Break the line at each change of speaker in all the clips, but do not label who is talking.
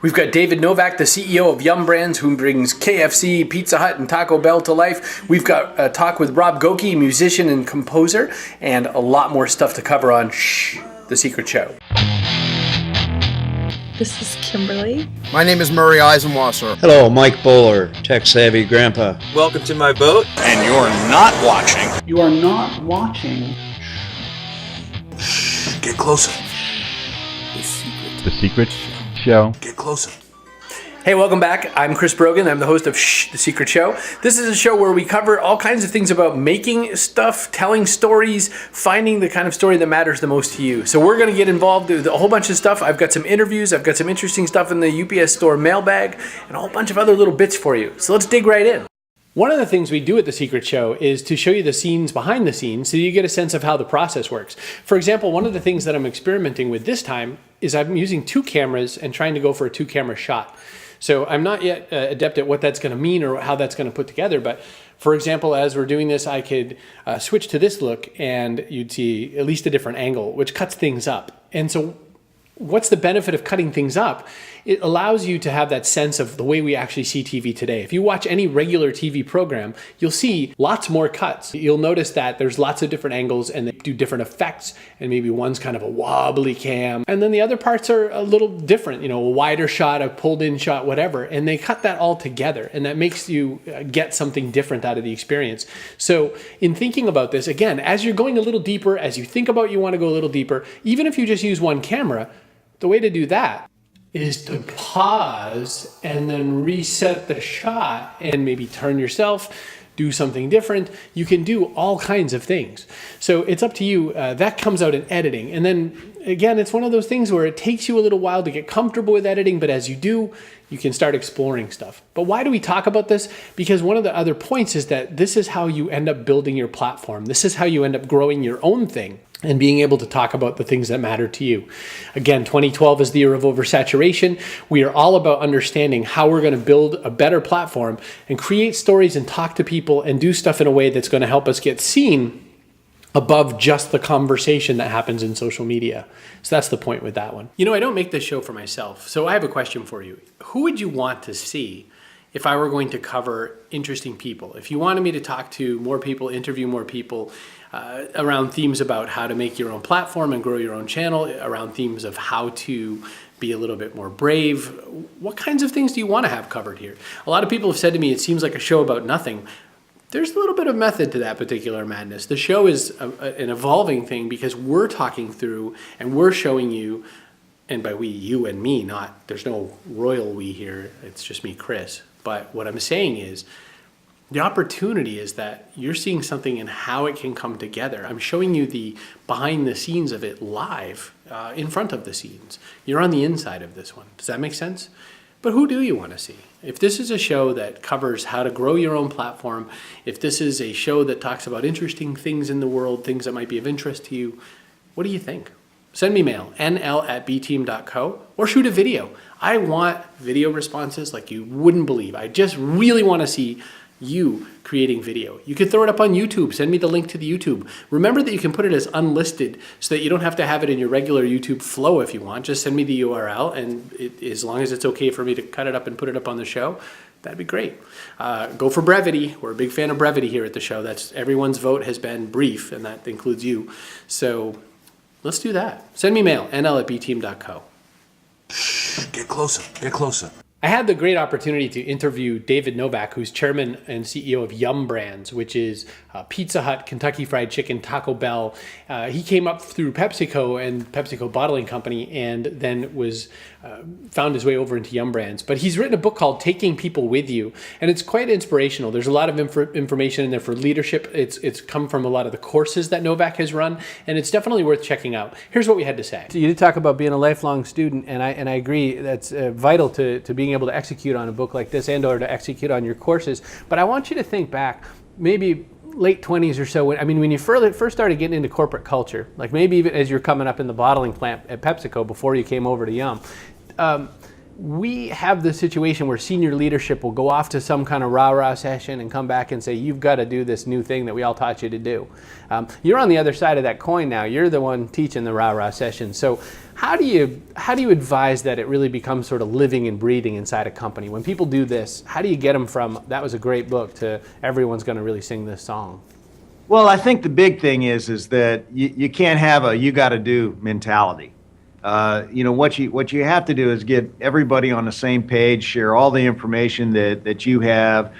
We've got David Novak, the CEO of Yum Brands, who brings KFC, Pizza Hut, and Taco Bell to life. We've got a talk with Rob Gokee, musician and composer, and a lot more stuff to cover on Shhh, The Secret Show.
This is Kimberly.
My name is Murray Eisenwasser.
Hello, Mike Bowler, tech-savvy grandpa.
Welcome to my boat.
And you're not watching.
You are not watching.
Shh, get closer.
The Secret Show.
Get closer.
Hey, welcome back. I'm Chris Brogan. I'm the host of Shh, The Secret Show. This is a show where we cover all kinds of things about making stuff, telling stories, finding the kind of story that matters the most to you. So we're going to get involved with a whole bunch of stuff. I've got some interviews. I've got some interesting stuff in the UPS store mailbag and a whole bunch of other little bits for you. So let's dig right in. One of the things we do at The Secret Show is to show you the scenes behind the scenes so you get a sense of how the process works. For example, one of the things that I'm experimenting with this time is I'm using 2 cameras and trying to go for a 2-camera shot. So I'm not yet adept at what that's going to mean or how that's going to put together. But for example, as we're doing this, I could switch to this look and you'd see at least a different angle, which cuts things up. And so what's the benefit of cutting things up? It allows you to have that sense of the way we actually see TV today. If you watch any regular TV program, you'll see lots more cuts. You'll notice that there's lots of different angles and they do different effects, and maybe one's kind of a wobbly cam. And then the other parts are a little different, a wider shot, a pulled in shot, whatever. And they cut that all together, and that makes you get something different out of the experience. So in thinking about this, again, as you're going a little deeper, as you think about you want to go a little deeper, even if you just use one camera, the way to do that is to pause and then reset the shot and maybe turn yourself, do something different. You can do all kinds of things. So it's up to you. That comes out in editing. And then again, it's one of those things where it takes you a little while to get comfortable with editing, but as you do, you can start exploring stuff. But why do we talk about this? Because one of the other points is that this is how you end up building your platform. This is how you end up growing your own thing and being able to talk about the things that matter to you. Again, 2012 is the year of oversaturation. We are all about understanding how we're going to build a better platform and create stories and talk to people and do stuff in a way that's going to help us get seen above just the conversation that happens in social media. So that's the point with that one. I don't make this show for myself, so I have a question for you. Who would you want to see if I were going to cover interesting people? If you wanted me to talk to more people, interview more people, around themes about how to make your own platform and grow your own channel, around themes of how to be a little bit more brave, what kinds of things do you want to have covered here? A lot of people have said to me, it seems like a show about nothing. There's a little bit of method to that particular madness. The show is an evolving thing because we're talking through and we're showing you, and by we, you and me, there's no royal we here, it's just me, Chris. But what I'm saying is, the opportunity is that you're seeing something and how it can come together. I'm showing you the behind the scenes of it live in front of the scenes. You're on the inside of this one. Does that make sense? But who do you want to see? If this is a show that covers how to grow your own platform, if this is a show that talks about interesting things in the world, things that might be of interest to you, what do you think? Send me mail, nl@bteam.co, or shoot a video. I want video responses like you wouldn't believe. I just really want to see you creating video. You could throw it up on YouTube. Send me the link to the YouTube. Remember that you can put it as unlisted so that you don't have to have it in your regular YouTube flow if you want. Just send me the URL, and as long as it's okay for me to cut it up and put it up on the show, that'd be great. Go for brevity. We're a big fan of brevity here at the show. That's everyone's vote has been brief, and that includes you. So let's do that. Send me mail, nl@bteam.co.
Shh, get closer. Get closer.
I had the great opportunity to interview David Novak, who's chairman and CEO of Yum Brands, which is Pizza Hut, Kentucky Fried Chicken, Taco Bell. He came up through PepsiCo and PepsiCo Bottling Company, and then found his way over into Yum Brands. But he's written a book called Taking People With You, and it's quite inspirational. There's a lot of information in there for leadership. It's come from a lot of the courses that Novak has run, and it's definitely worth checking out. Here's what we had to say. So you did talk about being a lifelong student, and I agree that's vital to being able to execute on a book like this and or to execute on your courses. But I want you to think back, maybe late 20s or so, when you first started getting into corporate culture, like maybe even as you're coming up in the bottling plant at PepsiCo before you came over to Yum, we have the situation where senior leadership will go off to some kind of rah-rah session and come back and say, you've got to do this new thing that we all taught you to do. You're on the other side of that coin now. You're the one teaching the rah-rah session. So how do you advise that it really becomes sort of living and breathing inside a company? When people do this, how do you get them from, that was a great book, to everyone's going to really sing this song?
Well, I think the big thing is that you can't have a you got to do mentality. What you have to do is get everybody on the same page, share all the information that you have,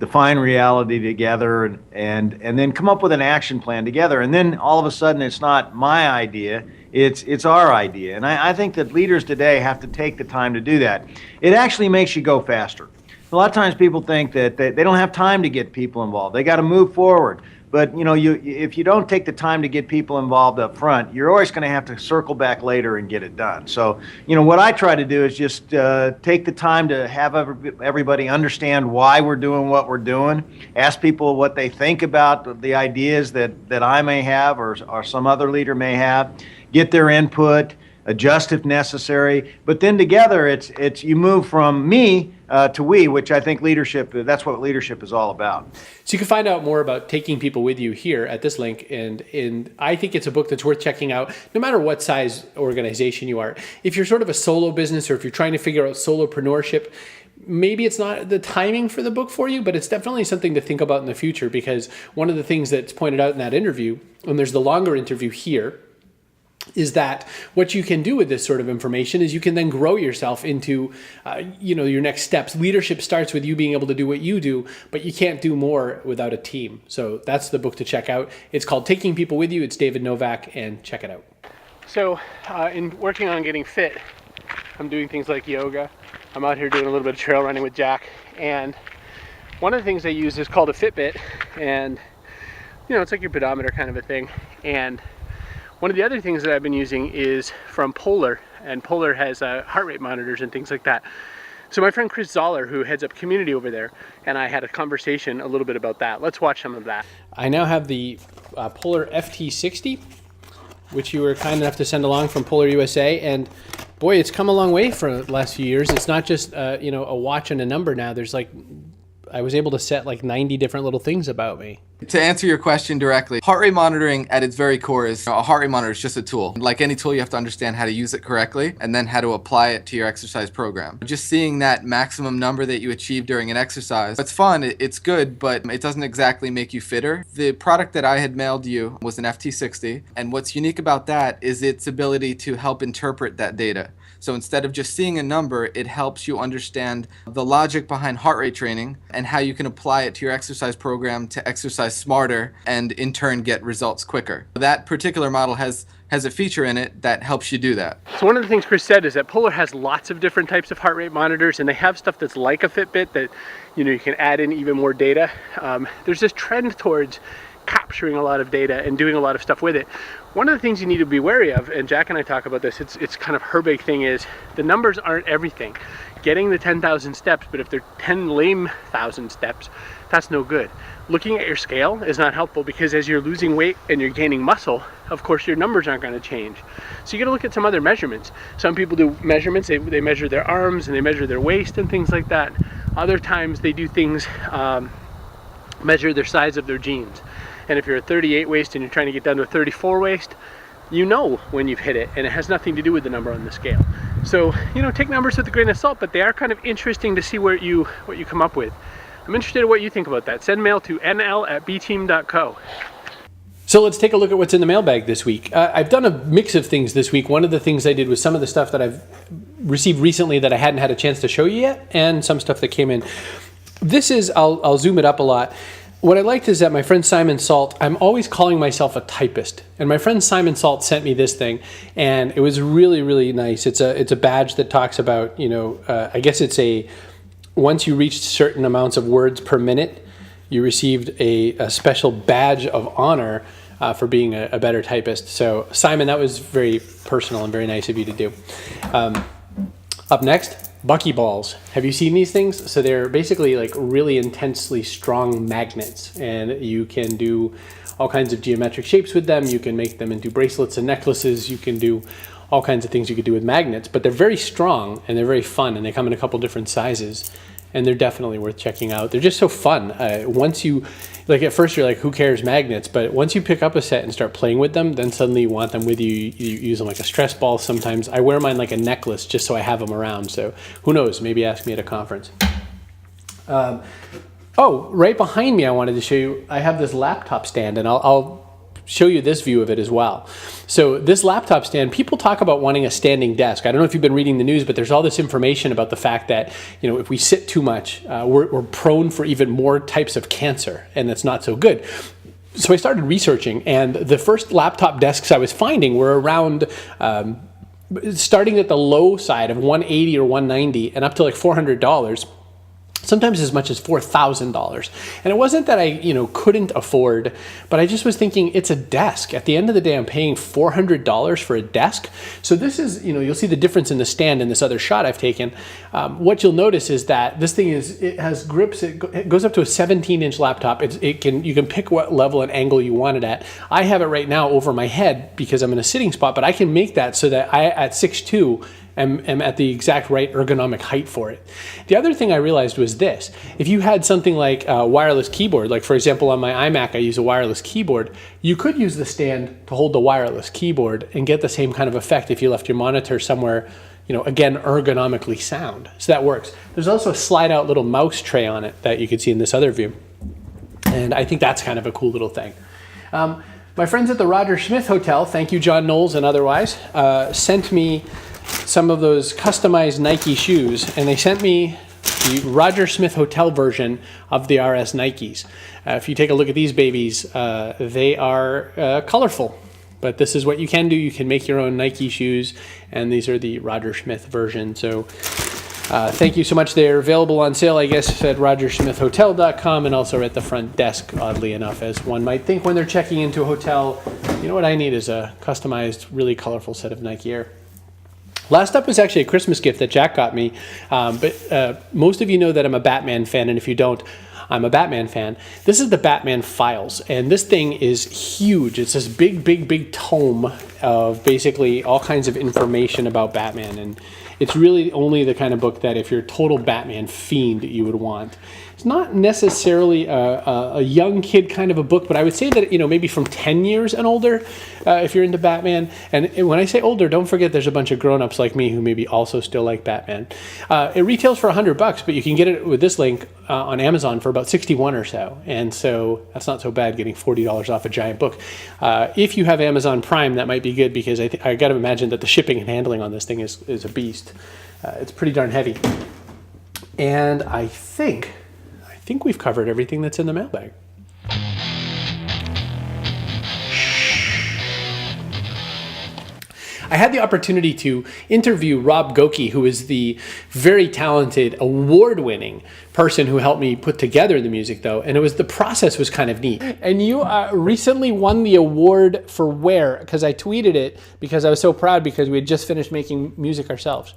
define reality together, and then come up with an action plan together. And then all of a sudden, it's not my idea, it's our idea. And I think that leaders today have to take the time to do that. It actually makes you go faster. A lot of times people think that they don't have time to get people involved. They got to move forward. But if you don't take the time to get people involved up front, you're always going to have to circle back later and get it done. So, what I try to do is just take the time to have everybody understand why we're doing what we're doing, ask people what they think about the ideas that I may have or some other leader may have, get their input, adjust if necessary. But then together, it's you move from me to we, which I think that's what leadership is all about.
So you can find out more about taking people with you here at this link, and I think it's a book that's worth checking out no matter what size organization you are. If you're sort of a solo business, or if you're trying to figure out solopreneurship, maybe it's not the timing for the book for you, but it's definitely something to think about in the future, because one of the things that's pointed out in that interview, and there's the longer interview here, is that what you can do with this sort of information is you can then grow yourself into, your next steps. Leadership starts with you being able to do what you do, but you can't do more without a team. So that's the book to check out. It's called Taking People With You. It's David Novak, and check it out. So in working on getting fit, I'm doing things like yoga. I'm out here doing a little bit of trail running with Jack. And one of the things I use is called a Fitbit. And, it's like your pedometer kind of a thing. And one of the other things that I've been using is from Polar, and Polar has heart rate monitors and things like that. So my friend Chris Zoller, who heads up community over there, and I had a conversation a little bit about that. Let's watch some of that. I now have the Polar FT60, which you were kind enough to send along from Polar USA, and boy, it's come a long way for the last few years. It's not just a watch and a number now. There's I was able to set 90 different little things about me.
To answer your question directly, heart rate monitoring at its very core is a heart rate monitor is just a tool. Like any tool, you have to understand how to use it correctly and then how to apply it to your exercise program. Just seeing that maximum number that you achieve during an exercise, it's fun, it's good, but it doesn't exactly make you fitter. The product that I had mailed you was an FT60, and what's unique about that is its ability to help interpret that data. So instead of just seeing a number, it helps you understand the logic behind heart rate training and how you can apply it to your exercise program to exercise smarter and in turn get results quicker. That particular model has a feature in it that helps you do that.
So one of the things Chris said is that Polar has lots of different types of heart rate monitors, and they have stuff that's like a Fitbit that you can add in even more data. There's this trend towards capturing a lot of data and doing a lot of stuff with it. One of the things you need to be wary of, and Jack and I talk about this, it's kind of her big thing, is the numbers aren't everything. Getting the 10,000 steps, but if they're 10 lame thousand steps, that's no good. Looking at your scale is not helpful, because as you're losing weight and you're gaining muscle, of course your numbers aren't going to change. So you got to look at some other measurements. Some people do measurements, they measure their arms and they measure their waist and things like that. Other times they do things, measure their size of their jeans. And if you're a 38 waist and you're trying to get down to a 34 waist, you know when you've hit it, and it has nothing to do with the number on the scale. So, take numbers with a grain of salt, but they are kind of interesting to see what you come up with. I'm interested in what you think about that. Send mail to nl@bteam.co. So let's take a look at what's in the mailbag this week. I've done a mix of things this week. One of the things I did was some of the stuff that I've received recently that I hadn't had a chance to show you yet, and some stuff that came in. This is, I'll zoom it up a lot. What I liked is that my friend Simon Salt, I'm always calling myself a typist, and my friend Simon Salt sent me this thing, and it was really, really nice. It's a badge that talks about, I guess it's once you reached certain amounts of words per minute, you received a special badge of honor for being a better typist. So Simon, that was very personal and very nice of you to do. Up next, buckyballs. Have you seen these things? So they're basically really intensely strong magnets, and you can do all kinds of geometric shapes with them. You can make them into bracelets and necklaces. You can do all kinds of things you could do with magnets, but they're very strong and they're very fun, and they come in a couple different sizes, and they're definitely worth checking out. They're just so fun. Once you, like at first you're like, who cares magnets? But once you pick up a set and start playing with them, then suddenly you want them with you. You use them like a stress ball sometimes. I wear mine like a necklace just so I have them around. So who knows, maybe ask me at a conference. Oh, right behind me I wanted to show you, I have this laptop stand, and I'll show you this view of it as well. So this laptop stand, people talk about wanting a standing desk. I don't know if you've been reading the news, but there's all this information about the fact that, you know, if we sit too much, we're prone for even more types of cancer, and that's not so good. So I started researching, and the first laptop desks I was finding were around, starting at the low side of $180 or $190 and up to like $400. Sometimes as much as $4,000. And it wasn't that I, you know, couldn't afford, but I just was thinking it's a desk. At the end of the day, I'm paying $400 for a desk. So this is, you know, you'll see the difference in the stand in this other shot I've taken. What you'll notice is that this thing it has grips. It goes up to a 17-inch laptop. You can pick what level and angle you want it at. I have it right now over my head because I'm in a sitting spot, but I can make that so that I, at 6'2", am at the exact right ergonomic height for it. The other thing I realized was this. If you had something like a wireless keyboard, like for example on my iMac I use a wireless keyboard, you could use the stand to hold the wireless keyboard and get the same kind of effect if you left your monitor somewhere, you know, again, ergonomically sound. So that works. There's also a slide out little mouse tray on it that you can see in this other view. And I think that's kind of a cool little thing. My friends at the Roger Smith Hotel, thank you John Knowles and otherwise, sent me some of those customized Nike shoes, and they sent me the Roger Smith Hotel version of the RS Nikes. If you take a look at these babies, they are colorful, but this is what you can do. You can make your own Nike shoes, and these are the Roger Smith version. So thank you so much. They're available on sale, I guess, at rogersmithhotel.com and also at the front desk, oddly enough, as one might think when they're checking into a hotel. You know what I need is a customized, really colorful set of Nike Air. Last up was actually a Christmas gift that Jack got me, but most of you know that I'm a Batman fan, and if you don't, I'm a Batman fan. This is the Batman Files, and this thing is huge. It's this big tome of basically all kinds of information about Batman, and it's really only the kind of book that if you're a total Batman fiend, you would want. It's not necessarily a young kid kind of a book, but I would say that, you know, maybe from 10 years and older, if you're into Batman. And when I say older, don't forget there's a bunch of grown-ups like me who maybe also still like Batman. It retails for $100, but you can get it with this link on Amazon for about $61 or so. And so that's not so bad, getting $40 off a giant book. If you have Amazon Prime, that might be good, because I got to imagine that the shipping and handling on this thing is a beast. It's pretty darn heavy. And I think we've covered everything that's in the mailbag. I had the opportunity to interview Rob Gokee, who is the very talented, award-winning person who helped me put together the music, though, and the process was kind of neat. And you recently won the award for where? Because I tweeted it because I was so proud because we had just finished making music ourselves.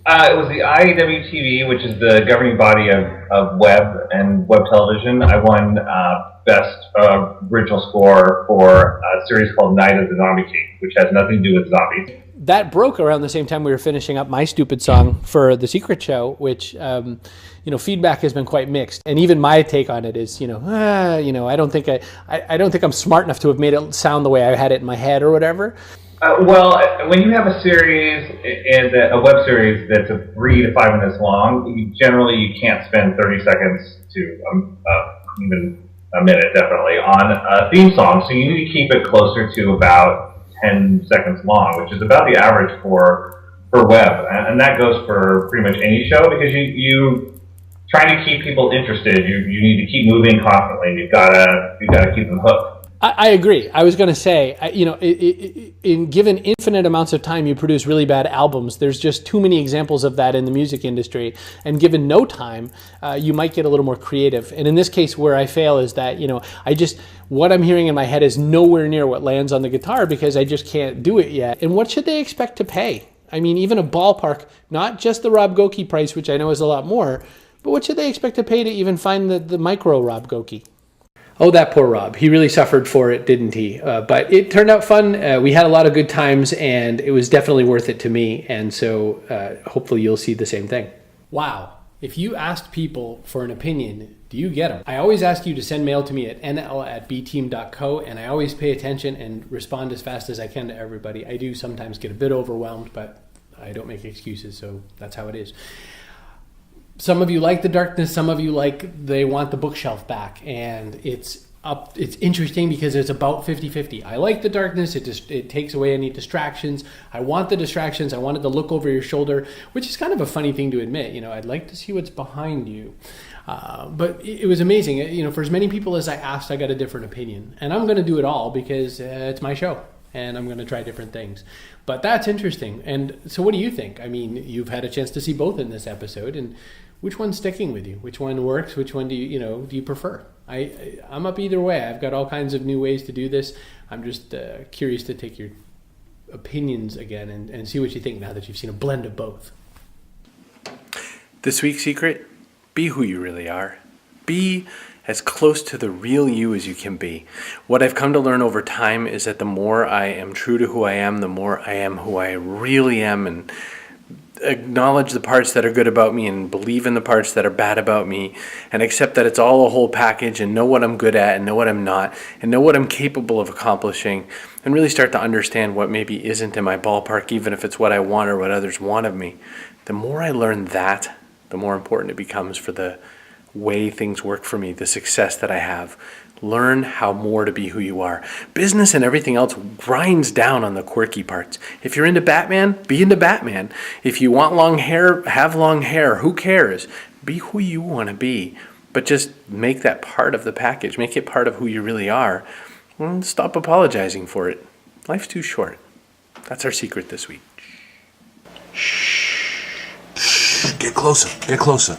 It was the IAWTV, which is the governing body of web and web television. I won Best Original Score for a series called Night of the Zombie King, which has nothing to do with zombies.
That broke around the same time we were finishing up my stupid song for The Secret Show, which, feedback has been quite mixed. And even my take on it is, I don't think I'm smart enough to have made it sound the way I had it in my head or whatever.
Well, when you have a series, a web series that's 3 to 5 minutes long, you can't spend 30 seconds to even a minute, definitely, on a theme song. So you need to keep it closer to about 10 seconds long, which is about the average for web. And that goes for pretty much any show, because you trying to keep people interested. You need to keep moving constantly. You've got to keep them hooked.
I agree. I was going to say, in given infinite amounts of time, you produce really bad albums. There's just too many examples of that in the music industry. And given no time, you might get a little more creative. And in this case, where I fail is that, what I'm hearing in my head is nowhere near what lands on the guitar, because I just can't do it yet. And what should they expect to pay? I mean, even a ballpark, not just the Rob Gokee price, which I know is a lot more, but what should they expect to pay to even find the micro Rob Gokee? Oh, that poor Rob. He really suffered for it, didn't he? But it turned out fun. We had a lot of good times, and it was definitely worth it to me. And so hopefully you'll see the same thing. Wow. If you asked people for an opinion, do you get them? I always ask you to send mail to me at nl@bteam.co, and I always pay attention and respond as fast as I can to everybody. I do sometimes get a bit overwhelmed, but I don't make excuses, so that's how it is. Some of you like the darkness, some of you they want the bookshelf back, and it's interesting because it's about 50-50. I like the darkness, it takes away any distractions. I want the distractions, I wanted to look over your shoulder, which is kind of a funny thing to admit. I'd like to see what's behind you. But it was amazing. For as many people as I asked, I got a different opinion. And I'm going to do it all because it's my show and I'm going to try different things. But that's interesting. And so what do you think? I mean, you've had a chance to see both in this episode. And which one's sticking with you? Which one works? Which one do you prefer? I'm up either way. I've got all kinds of new ways to do this. I'm just curious to take your opinions again and see what you think now that you've seen a blend of both.
This week's secret: be who you really are. Be as close to the real you as you can be. What I've come to learn over time is that the more I am true to who I am, the more I am who I really am, and acknowledge the parts that are good about me and believe in the parts that are bad about me, and accept that it's all a whole package, and know what I'm good at and know what I'm not, and know what I'm capable of accomplishing, and really start to understand what maybe isn't in my ballpark, even if it's what I want or what others want of me. The more I learn that, the more important it becomes for the way things work for me, the success that I have. Learn how more to be who you are. Business and everything else grinds down on the quirky parts. If you're into Batman, be into Batman. If you want long hair, have long hair. Who cares? Be who you want to be. But just make that part of the package. Make it part of who you really are. And stop apologizing for it. Life's too short. That's our secret this week.
Shh. Get closer. Get closer.